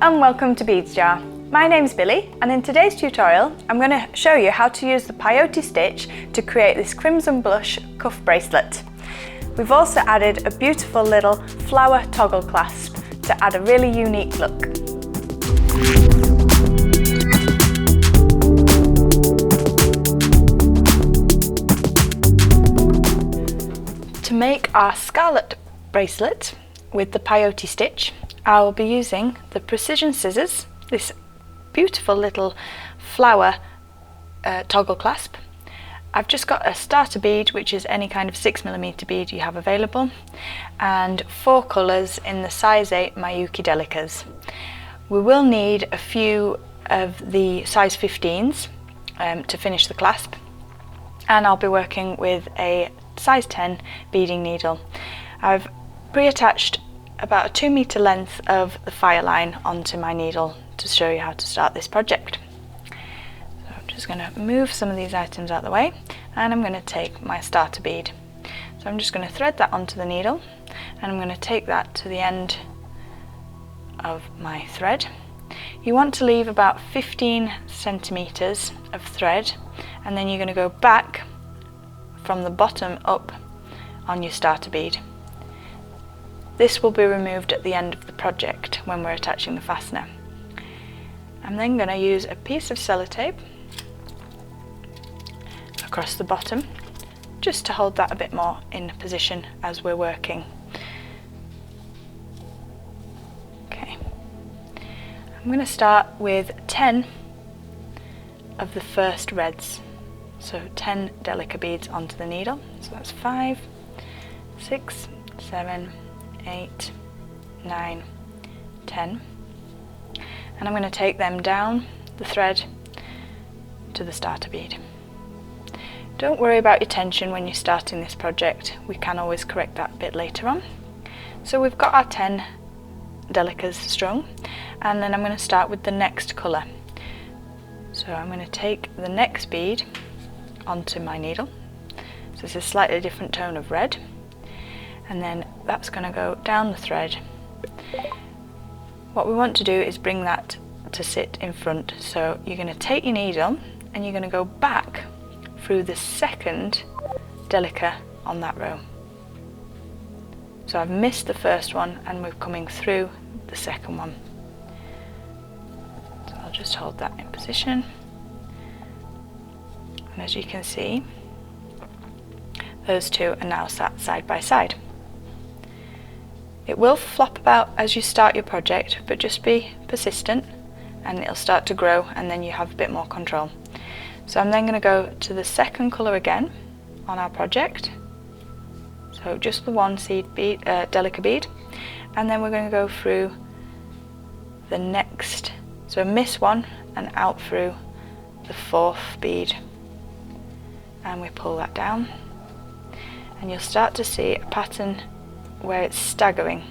and welcome to Beads Jar. My name's Billy, and in today's tutorial I'm going to show you how to use the Peyote stitch to create this crimson blush cuff bracelet. We've also added a beautiful little flower toggle clasp to add a really unique look. To make our scarlet bracelet with the Peyote stitch, I will be using the precision scissors, this beautiful little flower toggle clasp. I've just got a starter bead, which is any kind of 6mm bead you have available, and 4 colours in the size 8 Miyuki Delicas. We will need a few of the size 15s to finish the clasp, and I'll be working with a size 10 beading needle. I've pre-attached about a 2 metre length of the fire line onto my needle to show you how to start this project. So I'm just going to move some of these items out of the way, and I'm going to take my starter bead. So I'm just going to thread that onto the needle, and I'm going to take that to the end of my thread. You want to leave about 15 centimetres of thread, and then you're going to go back from the bottom up on your starter bead. This will be removed at the end of the project when we're attaching the fastener. I'm then going to use a piece of sellotape across the bottom just to hold that a bit more in position as we're working. Okay, I'm going to start with 10 of the first reds, so 10 Delica beads onto the needle. So that's 5, 6, 7, 8, 9, 10, and I'm going to take them down the thread to the starter bead. Don't worry about your tension when you're starting this project, we can always correct that a bit later on. So we've got our 10 Delicas strung, and then I'm going to start with the next colour. So I'm going to take the next bead onto my needle, so it's a slightly different tone of red, and then that's going to go down the thread. What we want to do is bring that to sit in front, so you're going to take your needle and you're going to go back through the second Delica on that row. So I've missed the first one and we're coming through the second one. So I'll just hold that in position, and as you can see, those two are now sat side by side. It will flop about as you start your project, but just be persistent and it'll start to grow, and then you have a bit more control. So I'm then going to go to the second colour again on our project, so just the one seed bead, Delica bead, and then we're going to go through the next, so miss one and out through the 4th bead, and we pull that down, and you'll start to see a pattern where it's staggering,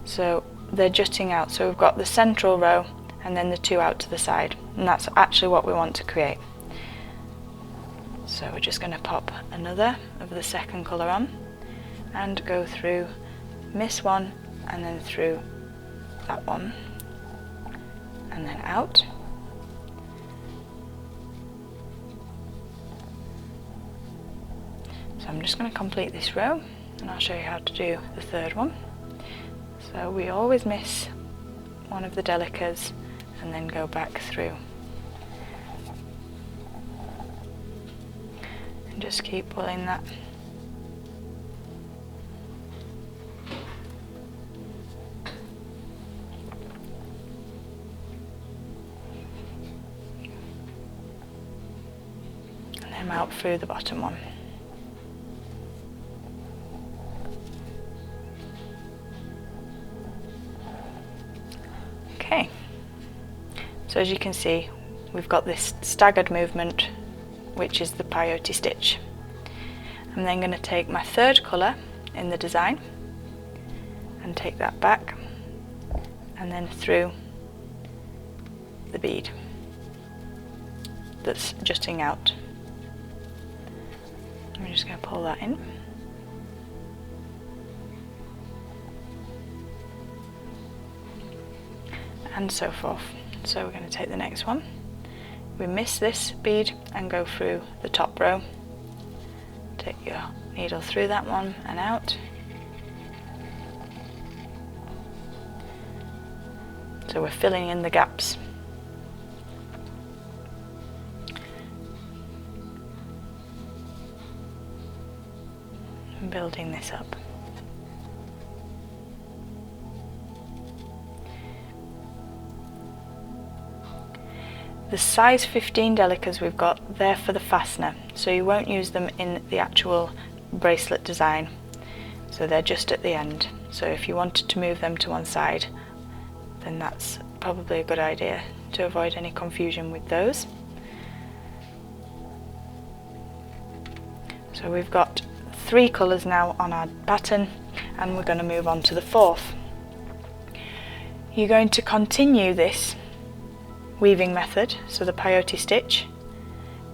so they're jutting out. So we've got the central row and then the 2 out to the side, and that's actually what we want to create. So we're just going to pop another of the second colour on and go through, miss one and then through that one and then out. So I'm just going to complete this row, and I'll show you how to do the third one. So we always miss one of the Delicas and then go back through. And just keep pulling that. And then out through the bottom one. Okay, so as you can see, we've got this staggered movement, which is the Peyote stitch. I'm then going to take my third colour in the design and take that back and then through the bead that's jutting out. I'm just going to pull that in. and so forth. So we're going to take the next one. We miss this bead and go through the top row. Take your needle through that one and out. So we're filling in the gaps. And building this up. The size 15 Delicas we've got, they're for the fastener, so you won't use them in the actual bracelet design. So they're just at the end. So if you wanted to move them to one side, then that's probably a good idea to avoid any confusion with those. So we've got 3 colours now on our pattern, and we're going to move on to the 4th. You're going to continue this weaving method, so the peyote stitch,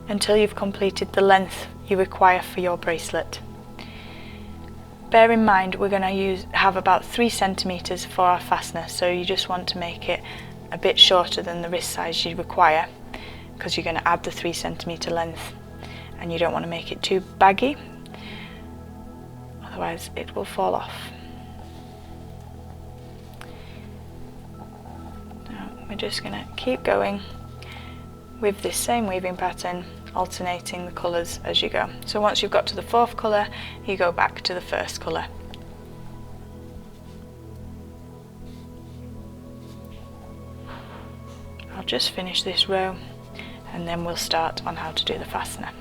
until you've completed the length you require for your bracelet. Bear in mind we're going to have about 3 centimeters for our fastener, so you just want to make it a bit shorter than the wrist size you require, because you're going to add the 3 centimeter length, and you don't want to make it too baggy, otherwise it will fall off. We're just going to keep going with this same weaving pattern, alternating the colours as you go. So once you've got to the 4th colour, you go back to the 1st colour. I'll just finish this row and then we'll start on how to do the fastener.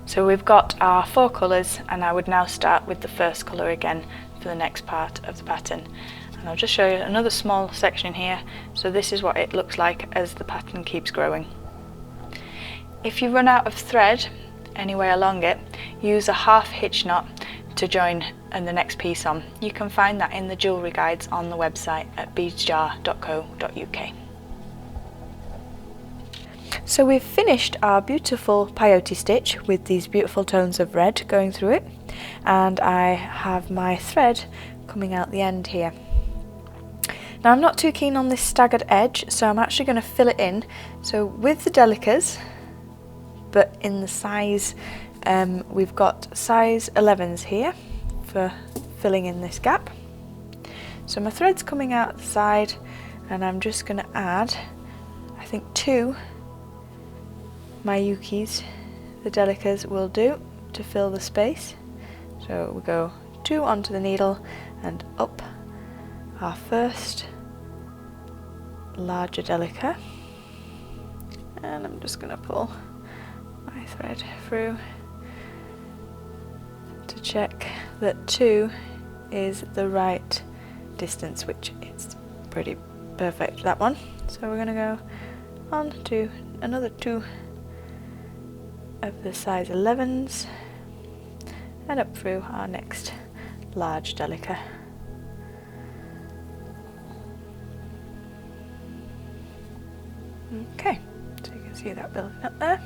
So we've got our 4 colours, and I would now start with the 1st colour again for the next part of the pattern. And I'll just show you another small section here. So this is what it looks like as the pattern keeps growing. If you run out of thread anywhere along it, use a half hitch knot to join the next piece on. You can find that in the jewellery guides on the website at beadsjar.co.uk. So we've finished our beautiful peyote stitch with these beautiful tones of red going through it, and I have my thread coming out the end here. Now I'm not too keen on this staggered edge, so I'm actually going to fill it in. So with the Delicas, but in the size, we've got size 11s here for filling in this gap. So my thread's coming out the side, and I'm just going to add, I think 2 Miyukis, the Delicas, will do to fill the space. So we'll go 2 onto the needle and up our first larger Delica, and I'm just going to pull my thread through to check that 2 is the right distance, which is pretty perfect, that one. So we're going to go on to another 2 of the size 11s and up through our next large Delica. Okay, so you can see that building up there.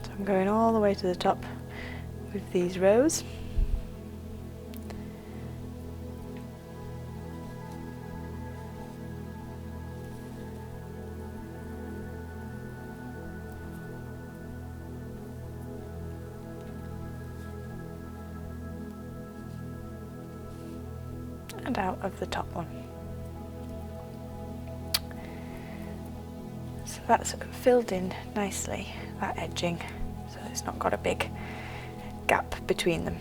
So I'm going all the way to the top with these rows. And out of the top one. So that's filled in nicely, that edging, so it's not got a big gap between them.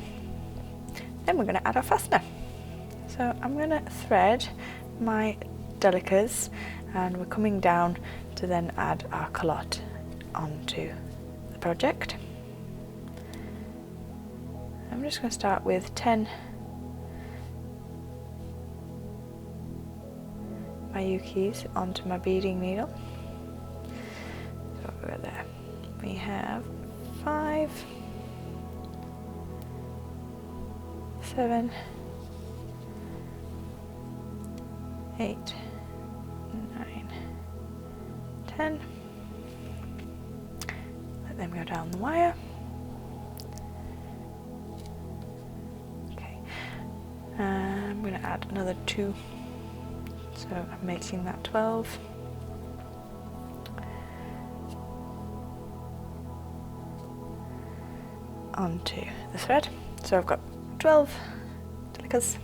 Then we're going to add our fastener. So I'm going to thread my Delicas and we're coming down to then add our culotte onto the project. I'm just going to start with 10 Miyukis onto my beading needle. So we've got there. We have 5, 7, 8, 9, 10. Let them go down the wire. Okay, I'm going to add another 2, so I'm making that 12. Onto the thread. So I've got 12 Delicas,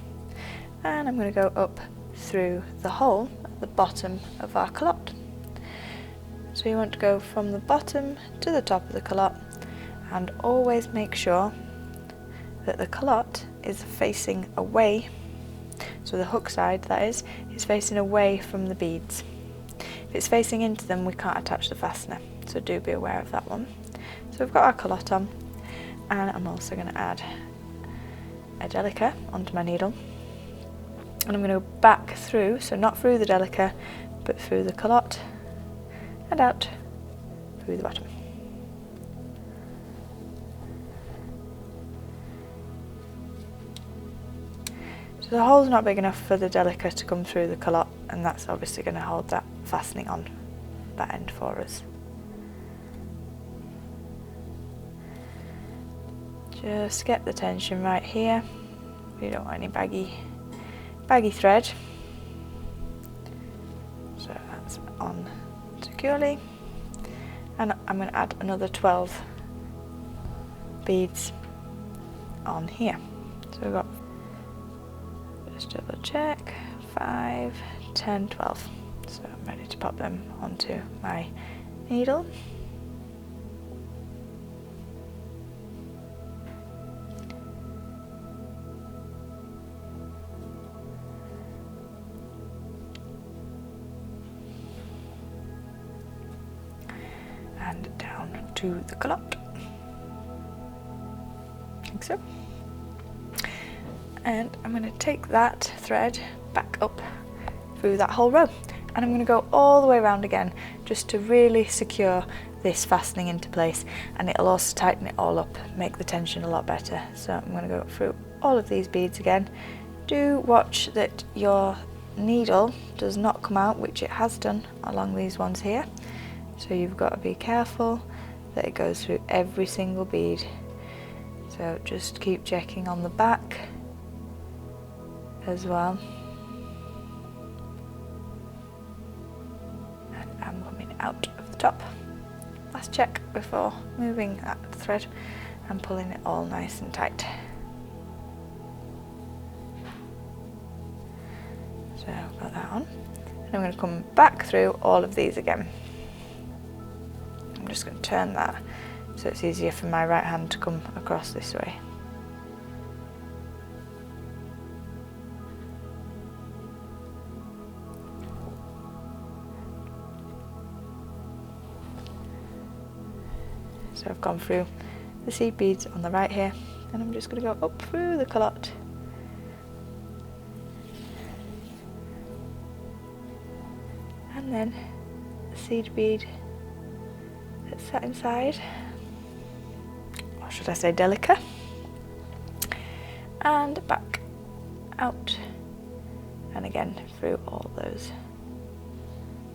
and I'm going to go up through the hole at the bottom of our culotte. So you want to go from the bottom to the top of the culotte, and always make sure that the culotte is facing away, so the hook side that is facing away from the beads. If it's facing into them, we can't attach the fastener, so do be aware of that one. So we've got our culotte on, and I'm also going to add a Delica onto my needle, and I'm going to go back through, so not through the Delica but through the culotte and out through the bottom. So the hole's not big enough for the Delica to come through the culotte, and that's obviously going to hold that fastening on that end for us. Just get the tension right here. We don't want any baggy thread. So that's on securely. And I'm going to add another 12 beads on here. So we've got, just double check, 5, 10, 12. So I'm ready to pop them onto my needle. And down to the culotte, like so. And I'm going to take that thread back up through that whole row, and I'm going to go all the way around again just to really secure this fastening into place, and it'll also tighten it all up, make the tension a lot better. So I'm going to go through all of these beads again. Do watch that your needle does not come out, which it has done along these ones here. So you've got to be careful that it goes through every single bead. So just keep checking on the back as well. And I'm coming out of the top. Last check before moving that thread and pulling it all nice and tight. So I've got that on. And I'm going to come back through all of these again. I'm just going to turn that so it's easier for my right hand to come across this way. So I've gone through the seed beads on the right here, and I'm just going to go up through the culotte. And then the seed bead that's sat inside, or should I say Delica, and back out, and again through all those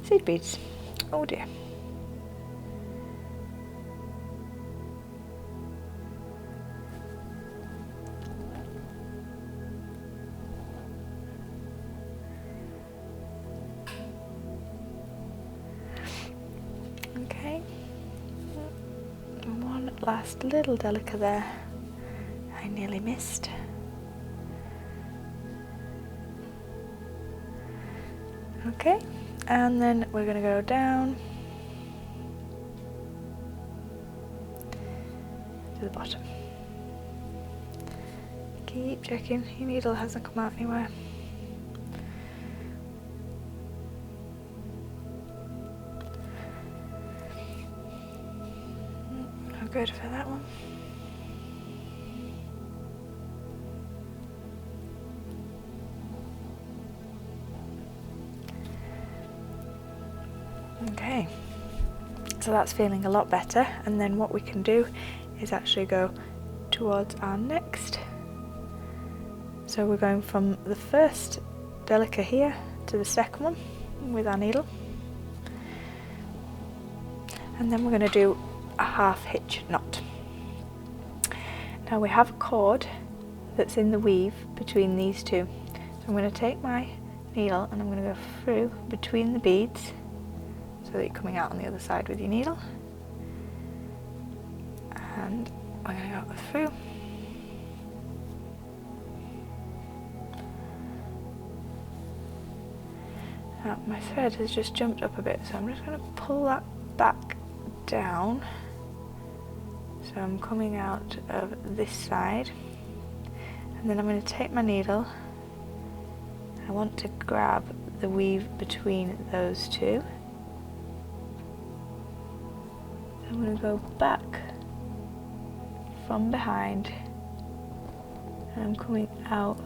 seed beads. Oh dear. Okay, one last little Delica there I nearly missed. Okay, and then we're going to go down to the bottom. Keep checking your needle hasn't come out anywhere. good for that one. Okay, so that's feeling a lot better, and then what we can do is actually go towards our next. So we're going from the first Delica here to the second one with our needle, and then we're going to do a half hitch knot. Now we have a cord that's in the weave between these two, so I'm going to take my needle and I'm going to go through between the beads so that you're coming out on the other side with your needle, and we're going to go through. Now my thread has just jumped up a bit, so I'm just going to pull that back down. So I'm coming out of this side, and then I'm going to take my needle. I want to grab the weave between those two. So I'm going to go back from behind, and I'm coming out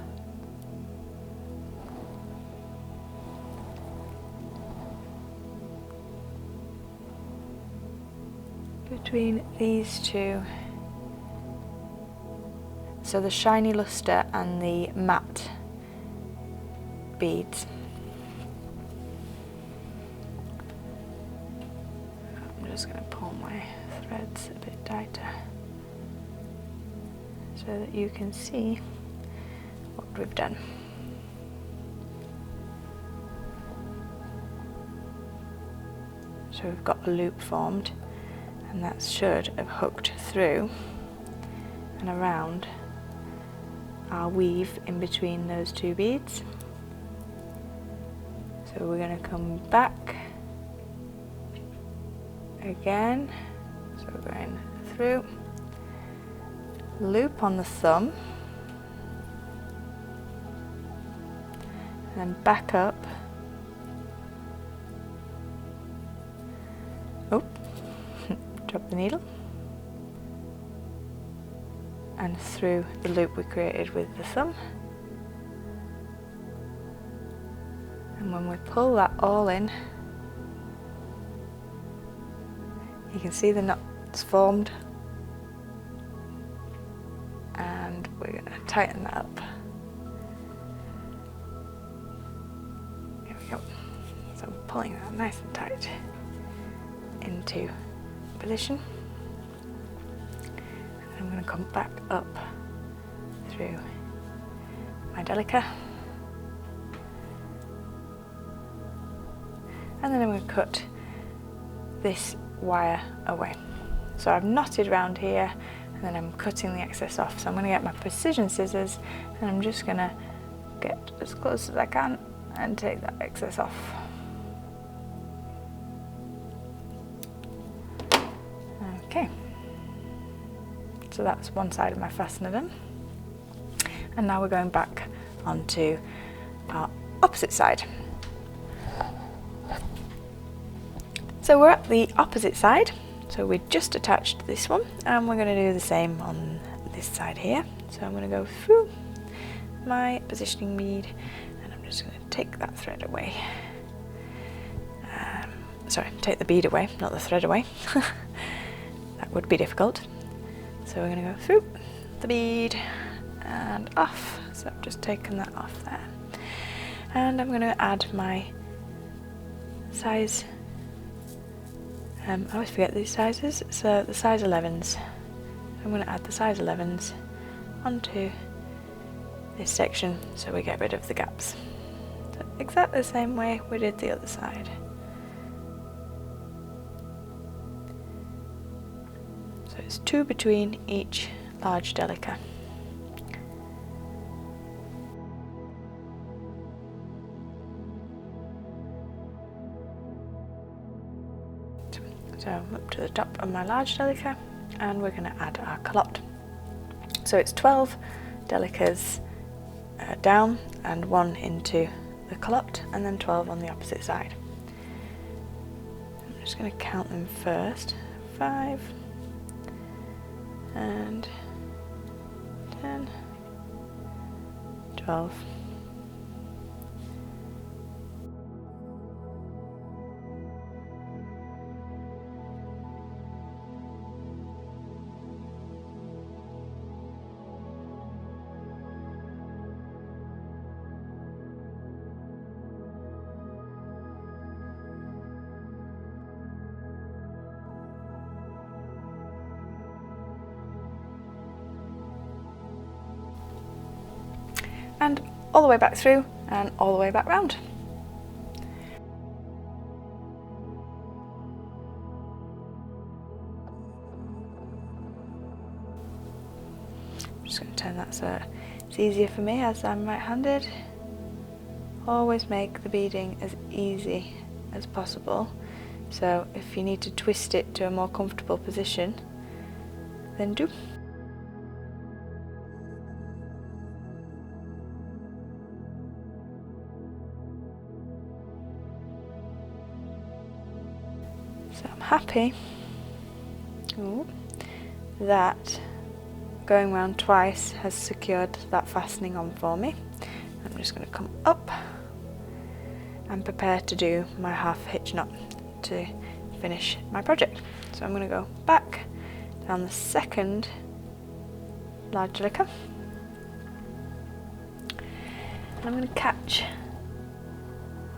between these two. So the shiny luster and the matte beads. I'm just going to pull my threads a bit tighter so that you can see what we've done. So we've got a loop formed, and that should have hooked through and around our weave in between those two beads. So we're going to come back again, so we're going through, loop on the thumb, and then back up. Oh, drop the needle, and through the loop we created with the thumb. And when we pull that all in, you can see the knot's formed, and we're going to tighten that up. Here we go. So I'm pulling that nice and tight into position. And I'm going to come back up through my Delica. And then I'm going to cut this wire away. So I've knotted around here, and then I'm cutting the excess off. So I'm going to get my precision scissors, and I'm just going to get as close as I can and take that excess off. Okay, so that's one side of my fastener done. And now we're going back onto our opposite side. So we're at the opposite side, so we just attached this one, and we're going to do the same on this side here. So I'm going to go through my positioning bead, and I'm just going to take that thread away. Sorry, take the bead away, not the thread away. That would be difficult. So we're going to go through the bead and off. So I've just taken that off there. And I'm going to add my size. I always forget these sizes, so the size 11s. I'm going to add the size 11s onto this section so we get rid of the gaps. So exactly the same way we did the other side. So it's 2 between each large Delica. So I'm up to the top of my large Delica, and we're going to add our calotte. So it's 12 Delicas down and 1 into the calotte, and then 12 on the opposite side. I'm just going to count them first. 5, and 10, 12. And all the way back through and all the way back round. I'm just going to turn that so it's easier for me as I'm right-handed. Always make the beading as easy as possible, so if you need to twist it to a more comfortable position, then do. So I'm happy that going round twice has secured that fastening on for me. I'm just going to come up and prepare to do my half hitch knot to finish my project. So I'm going to go back down the second large Delica, and I'm going to catch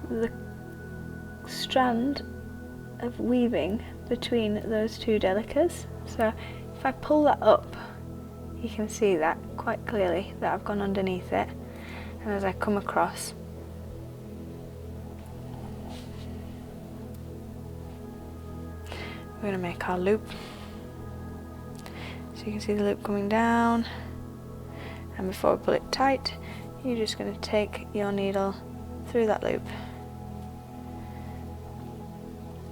the strand of weaving between those two Delicas. So if I pull that up, you can see that quite clearly that I've gone underneath it, and as I come across, we're going to make our loop. So you can see the loop coming down, and before we pull it tight, you're just going to take your needle through that loop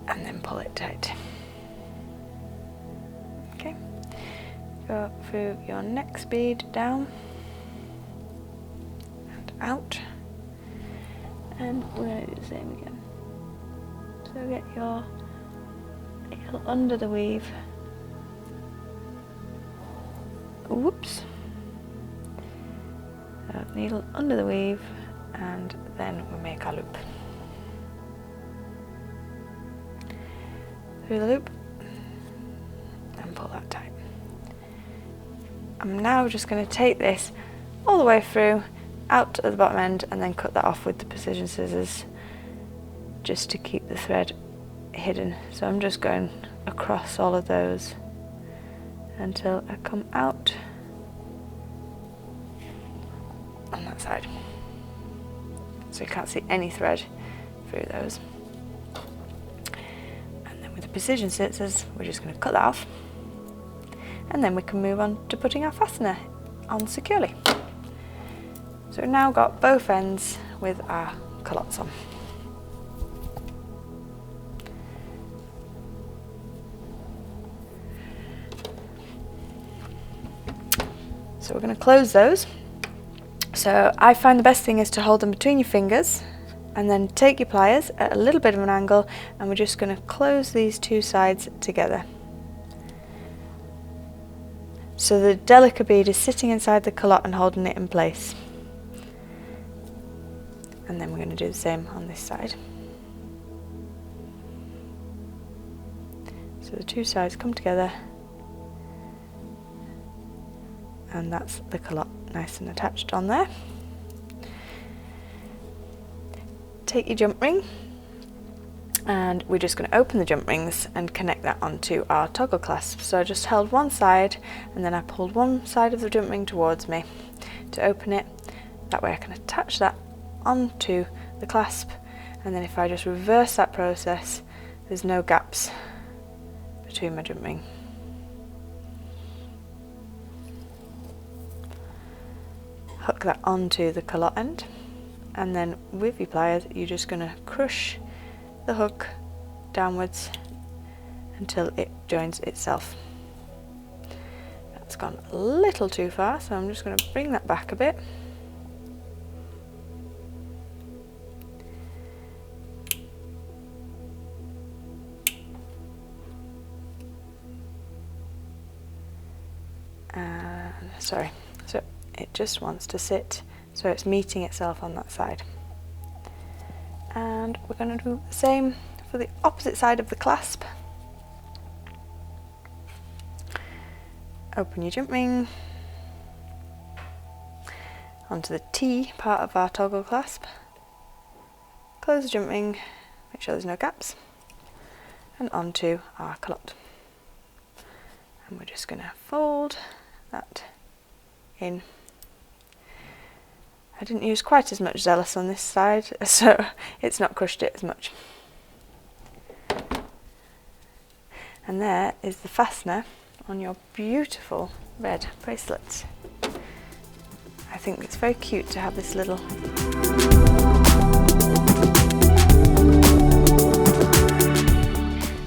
and then pull it tight. Okay, go through your next bead down and out, and we're going to do the same again. So get your needle under the weave. Whoops. Needle under the weave, and then we make our loop. Through the loop and pull that tight. I'm now just going to take this all the way through out at the bottom end and then cut that off with the precision scissors just to keep the thread hidden. So I'm just going across all of those until I come out on that side, so you can't see any thread through those. And then with the precision scissors, we're just going to cut that off, and then we can move on to putting our fastener on securely. So we've now got both ends with our culottes on. So we're going to close those. So I find the best thing is to hold them between your fingers and then take your pliers at a little bit of an angle, and we're just going to close these two sides together. So the Delica bead is sitting inside the culotte and holding it in place. And then we're going to do the same on this side. So the two sides come together, and that's the culotte nice and attached on there. Take your jump ring, and we're just going to open the jump rings and connect that onto our toggle clasp. So I just held one side and then I pulled one side of the jump ring towards me to open it. That way I can attach that onto the clasp, and then if I just reverse that process, there's no gaps between my jump ring. Hook that onto the culotte end, and then with your pliers you're just going to crush the hook downwards until it joins itself. That's gone a little too far, so I'm just going to bring that back a bit. sorry, so it just wants to sit so it's meeting itself on that side. And we're going to do the same for the opposite side of the clasp. Open your jump ring onto the T part of our toggle clasp, close the jump ring, make sure there's no gaps, and onto our calotte. And we're just going to fold that in. I didn't use quite as much Zealous on this side, so it's not crushed it as much. And there is the fastener on your beautiful red bracelet. I think it's very cute to have this little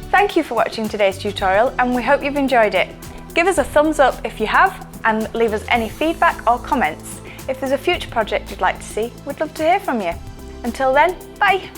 Thank you for watching today's tutorial, and we hope you've enjoyed it. Give us a thumbs up if you have, and leave us any feedback or comments. If there's a future project you'd like to see, we'd love to hear from you. Until then, bye!